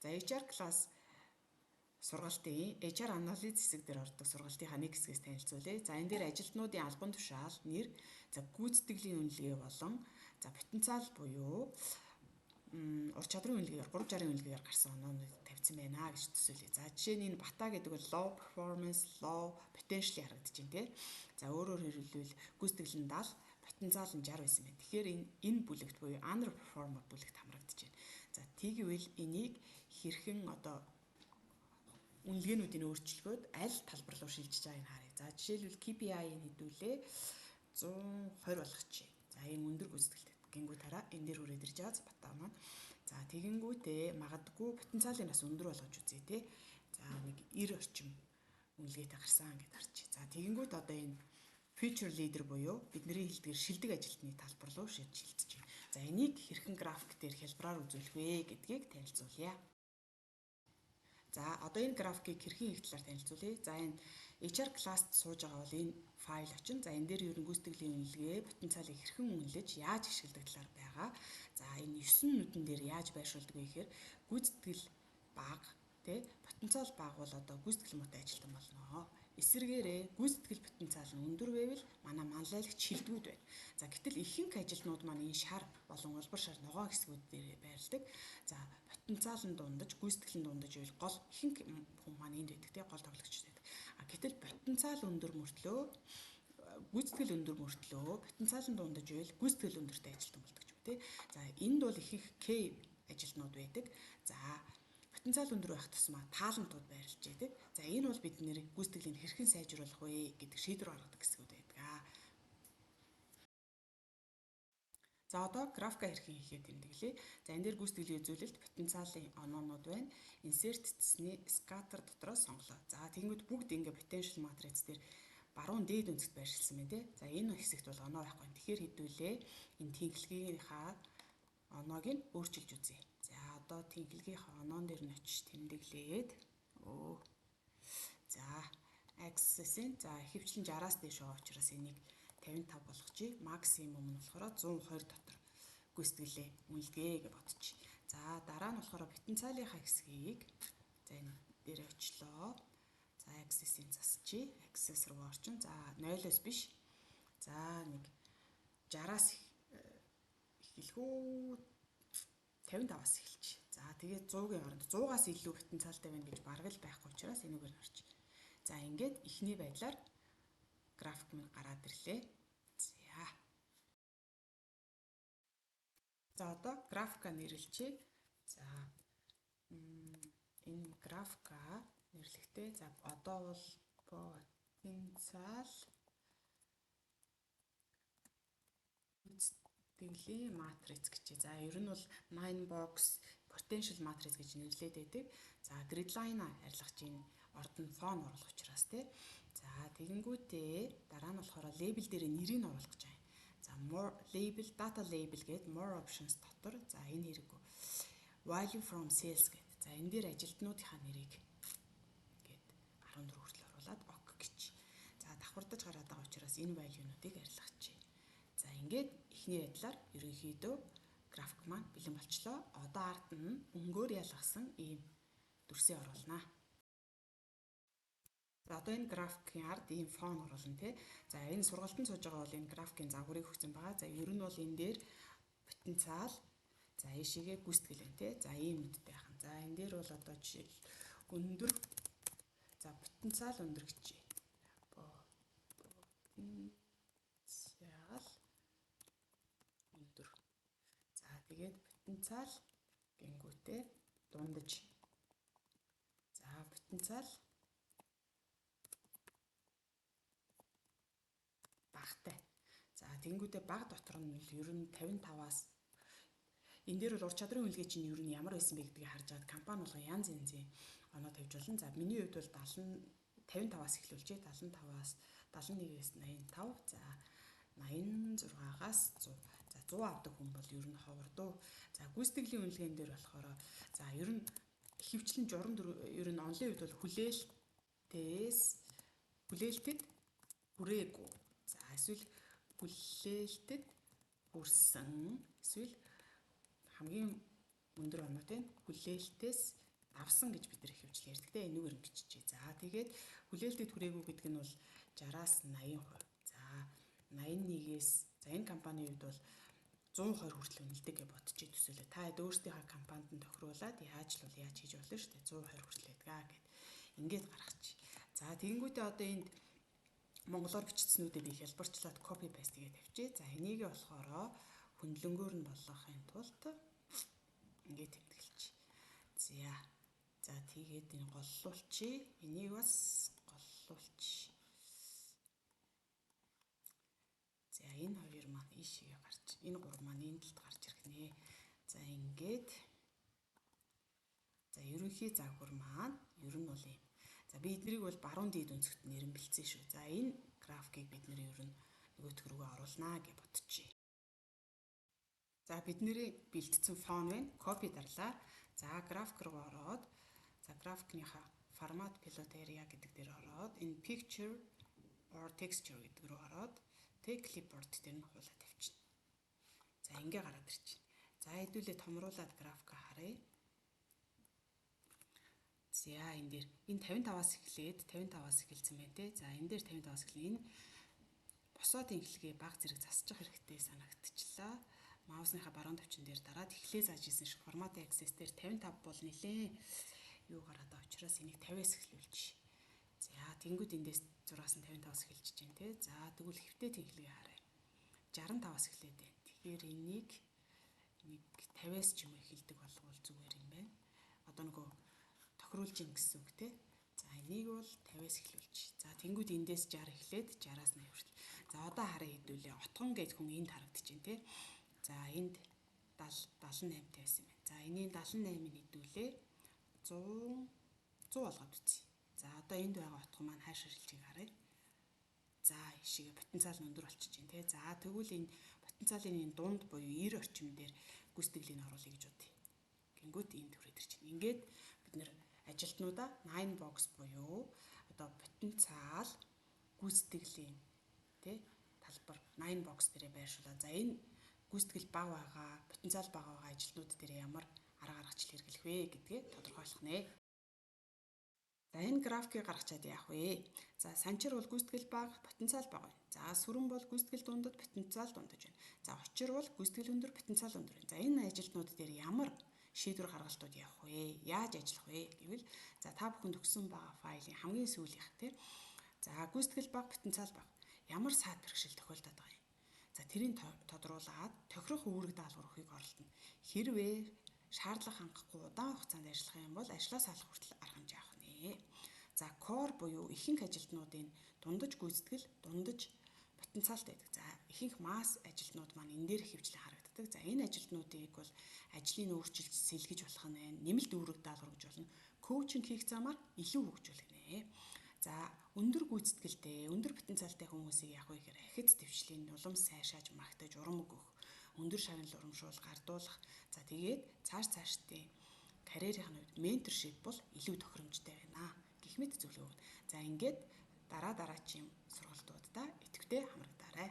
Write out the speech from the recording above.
За HR класс сургалтын HR анализ хэсэг дээр ордог сургалтынхаа нэг хэсгээс танилцуулъя. За энэ дээр ажилтнуудын албан тушаал, нэр, за гүйцэтгэлийн үнэлгээ болон за потенциал буюу ур чадрын үнэлгээгээр 360 үнэлгээгээр гарсан оноонууд тавьсан байна гэж төсөөлье. За жишээ нь энэ бата гэдэг бол low performance, low potential харагдаж байна тий. За өөрөөр хэлбэл гүйцэтгэл нь 70, потенциал нь 60 байсан байна. Тэгэхээр энэ бүлэгт буюу underperformer бүлэгт хамрагдаж байна. За тийгвэл энийг хэрхэн одоо үнэлгээнүүдийн өөрчлөлгөөд аль талбар руу шилжиж байгааг харъя. За жишээлбэл KPI-ийг хэдүүлээ 120 болгочихъя. За энэ өндөр гүйцэтгэлтэй гингүү тараа энэ дээр хүрээд ирж байгаа бата маань. За тэгэнгүүтээ магадгүй потенциалыг бас өндөр болгож үзье те. За нэг 90 орчим үнэлгээтэй гарсан гэдээ харчих. За тэгэнгүүт одоо энэ future leader буюу бидний хэлдгээр шилдэг ажилтны талбар руу шилжиж байна. За энийг хэрхэн график дээр хялбараар үзүүлэх вэ гэдгийг танилцуулъя. За одоо энэ графикийг хэрхэн их талаар танилцуулъя. За энэ HR класст сууж байгаа бол энэ файл очин. За энэ дээр ерөн гүйцэтгэлийн үнэлгээ, потенциалыг хэрхэн үнэлж, яаж ашигладаг талаар байгаа. За энэ 9 нүдэн дээр яаж байршуулдаг вэ гэхээр гүйцэтгэл бага, тэ потенциал бага бол одоо гүйцэтгэл муутай ажилтан болно. Эсвэргээрээ гүйцэтгэл потенциал нь өндөр байвал манай манлайлагч шилдэгүүд байна. За гэтэл ихэнх ажилтнууд маань энэ шар болон улбар шар ногоон хэсгүүд дээр байрладаг. За потенциал нь дундаж, гүйцэтгэл нь дундаж байвал гол ихэнх хүн маань энд байдаг те гол тоглогч байдаг. Гэтэл потенциал өндөр мөртлөө гүйцэтгэл өндөр мөртлөө потенциал нь дундаж байвал гүйцэтгэл өндөртэй ажилтан болдог ч юм те. За энд бол ихэнх K ажилтнууд байдаг. За потенциал өндөр байх тусмаа таалантууд байрлаж байдаг. За энэ бол бид нэр гүйцэтгэлийг хэрхэн сайжруулах вэ гэдэг шийдвэр гаргадаг хэсгүүд байдаг. За одоо графика хэрхэн хийхэд тэмдэглэе. За энэ дээр гүйцэтгэлийг үзүүлэлт потенциалын оноонууд байна. Insert цэцний scatter дотроос сонголоо. За тэгэнгүүт бүгд ингээ potential matrix дээр баруун дээд үнцэд байршилсан байна тий. За энэ хэсэгт бол оноо байхгүй. Тэгэхээр хэдүүлээ энэ тэнхлэгийнхаа оноог нь өөрчилж үзье. За одоо тэнхлэгийнхаа оноон дээр нь очиж тэмдэглээд за axis-ийн за ихэвчлэн 60-аас дээш байгаа учраас энийг 55 болгочихъя. Максимум нь болохоор 120 дотор гүйцэтгэлээ үнэлгээ гэж бодчих. За дараа нь болохоор потенциалынхаа хэсгийг за энэ дээр очлоо. За axis-ийн засчихъя. Axis руу орчин. За 0-оос биш. За нэг 60-аас эхлэхүү 55-аас эхэлж. За тэгээд 100-ийн оронд 100-аас илүү потенциалтай байна гэж бараг л байхгүй учраас энэгээр харж. За ингээд эхний байдлаар график минь гараад ирлээ. За одоо графика нэрлэчихье. За энэ графика нэрлэхдээ за одоо бол потенциал гүйцэтгэлийн матриц гэж. За ер нь бол 9 box potential matrix гэж нэрлээд байдаг. За gridline арилгаж ийн орд нь фон оруулах учраас тий. За тэгэнгүүтээ дараа нь болохоор label дээр нэрийг оруулах гэж байна. За more label data label гээд more options дотор за энэ хэрэггүй. Value from sales гээд. За энэ дээр ажилтнуудынхаа нэрийг гээд 14 хүртэл оруулаад ok гэж. За давхардаж гараад байгаа учраас энэ value-нуудыг арилгачих. За ингээд эхний байдлаар ерөнхийдөө график маань бэлэн болчлоо. Одоо ард нь өнгөөр ялгасан ийм дүрсээ оруулнаа. За одоо энэ графикийн ард ийм фон оруулна тий. За энэ сургалтанд сууж байгаа бол энэ графикийн загварыг өгсөн байгаа. За ер нь бол энэ дээр потенциал за ийшээгээ гүйцэтгэл байна тий. За ийм нүдтэй байхan. За энэ дээр бол одоо жишээл өндөр за потенциал өндөр гэж. Потенциал өндөр. За тэгээд потенциал гингүүтээ дундаж. За потенциал багтай. За тэнгүүдээ баг дотор нь ер нь 55-аас энэ дээр бол ур чадрын үнэлгээ чинь ер нь ямар байсан бэ гэдгийг харж аваад компани болгон янз янзын оноо тавьж болно. За миний хувьд бол 55-аас эхлүүлжээ. 75-аас 71-ээс 85. За 86-аас 100. За 100 авдаг хүн бол ер нь ховордоо. За гүйцэтгэлийн үнэлгээнд дээр болохоор за ер нь ихэвчлэн 64 ер нь онлын хувьд бол хүлээлтэд хүрээгүй. За эсвэл хүлээлтэд хүрсэн эсвэл хамгийн өндөр оноотой нь хүлээлтээс давсан гэж бид нэр ихэвчлэн ярьдаг те энүүгээр биччихье. За тэгээд хүлээлтэд хүрээгүй гэдэг нь бол 60-аас 80%. За 81-ээс за энэ компанийн хувьд бол 120 хүртэл үнэлдэг гэж бодчих төсөөлөө. Та хэд өөрсдийнхээ компанид нь тохируулаад яаж хийж болно шүү дээ. 120 хүртэл байдгаа гэд ингээд гаргачих. За тэгэнгүүтээ одоо энд монголоор бичснүүдээ би хялбарчлаад copy paste хийгээд тавьчих. За энийг болохоор хөндлөнгөөр нь болгохын тулд ингээд тэмдэглэчих. За тэгээд энэ голлуулчих. Энийг бас голлуулчих. За энэ хоёр маань ийшээ гарч, энэ гурав маань энэ талд гарч ирэх нэ. За ингээд. За ерөнхий загвар маань ер нь бол юм. За би эднийг бол баруун дээд өнцгт нэрэн бэлдсэн шүү. За энэ графикийг бид нэр ер нь нөгөөтг рүүгээ оруулнаа гэж бодчихъя. За бидний бэлдсэн фон байна. Копи дарлаа. За график руу ороод за графикныхаа формат pivot area гэдэг дээр ороод энэ picture or texture гэдэг рүү ороод тэг clipboard дээр нь хуулаад тавьчихна. За ингээ гараад ирчихна. За хэдүүлээ томруулаад графика харъя. За энэ дээр энэ 55-аас эхлээд 55-аас эхэлсэн байна те. За энэ дээр 55-аас эхлэн энэ босоодын эхлэгээ баг зэрэг засчих хэрэгтэй санагдчихлаа. Маусныхаа баруун төвчин дээр дараад эхлээ зааж исэн шиг формат access дээр 55 бол нэлээ юу гараад байгаа учраас энийг 50-аас эхлүүлчих. За тэнгууд эндээс 6-аас нь 55-аас эхэлж чинь те. За тэгвэл хэвтээ тэнхлэгээ харъя. 65-аас эхлээд байна. Тэгэхээр энийг 50-аас ч юм эхэлдэг болгоул зүгээр юм байна. Одоо нөгөө тохируулж ийн гэсэн үг те. За энийг бол 50-аас эхлүүлчих. За тэнгууд эндээс 60 эхлээд 60-аас 80 хүртэл. За одоо харъя хэдүүлээ. Отгон гэж хүн энд харагдчихээн те. За энд 78 тавьсан байна. За энийн 78-ыг хэдүүлээ 100 болгоод үзье. За одоо энд байгаа утга маань хааш шилжих харъя. За ишигээ потенциал нь өндөр болчих чинь тий. За тэгвэл энэ потенциалын энэ дунд буюу 90 орчим дээр гүйцэтгэлийг оруулъя гэж бодъё. Гингүүт энд хүрээд ирчихнэ. Ингээд бид нэр ажилтнуудаа 9 box буюу одоо потенциал гүйцэтгэлийн тий талбар 9 box дээрээ байршуулаа. За энэ гүйцэтгэл бага байгаа, потенциал бага байгаа ажилтнууд дээр ямар арга аргачлал хэрэглэх вэ гэдгээ тодорхойлох нэ. За энэ графикийг гаргачаад яах вэ? За санчир бол гүйцэтгэл бага, потенциал бага байна. За сүрэн бол гүйцэтгэл дундад, потенциал дундаж байна. За учир бол гүйцэтгэл өндөр, потенциал өндөр байна. За энэ ажилтнууд дээр ямар шийдвэр гаргалтууд явах вэ? Яаж ажиллах вэ гэвэл за та бүхэнд өгсөн байгаа файлын хамгийн сүүлийнх тийм. За гүйцэтгэл бага, потенциал бага. Ямар саад бэрхшээл тохиолдоод байгаа юм? За тэрийг тодруулаад тохирох үүрэг даалгавар өгөхийг оролдоно. Хэрвээ шаардлага хангахгүй удаан хугацаанд ажиллах юм бол ажлаа салах хүртэл арга хэмжээ авах нэ. За core буюу ихэнх ажилтнуудын дундаж гүйцэтгэл, дундаж потенциалтай байдаг. За ихэнх масс ажилтнууд маань энэ дээр хөвчлэн харагддаг. За энэ ажилтнуудыг бол ажлын өөрчлөлт сэлгэж болох нь байна. Нэмэлт үүрэг даалгавар гэж болно. Коучинг хийх замаар илүү хөгжүүлэх нэ. За өндөр гүйцэтгэлтэй, өндөр потенциалтай хүмүүсийг яах вэ гэхээр ахиц төвчлийн нулимс сайшааж магтаж урам өгөх, өндөр шагнал урамшуул гардуулах. За тэгээд цаашдын карьерийн хувьд менторшип бол илүү тохиромжтой байна гэх мэт зөвлөгөө өгнө. За ингээд дараачийн сургалтуудаа идэвхтэй хамрагдаарай.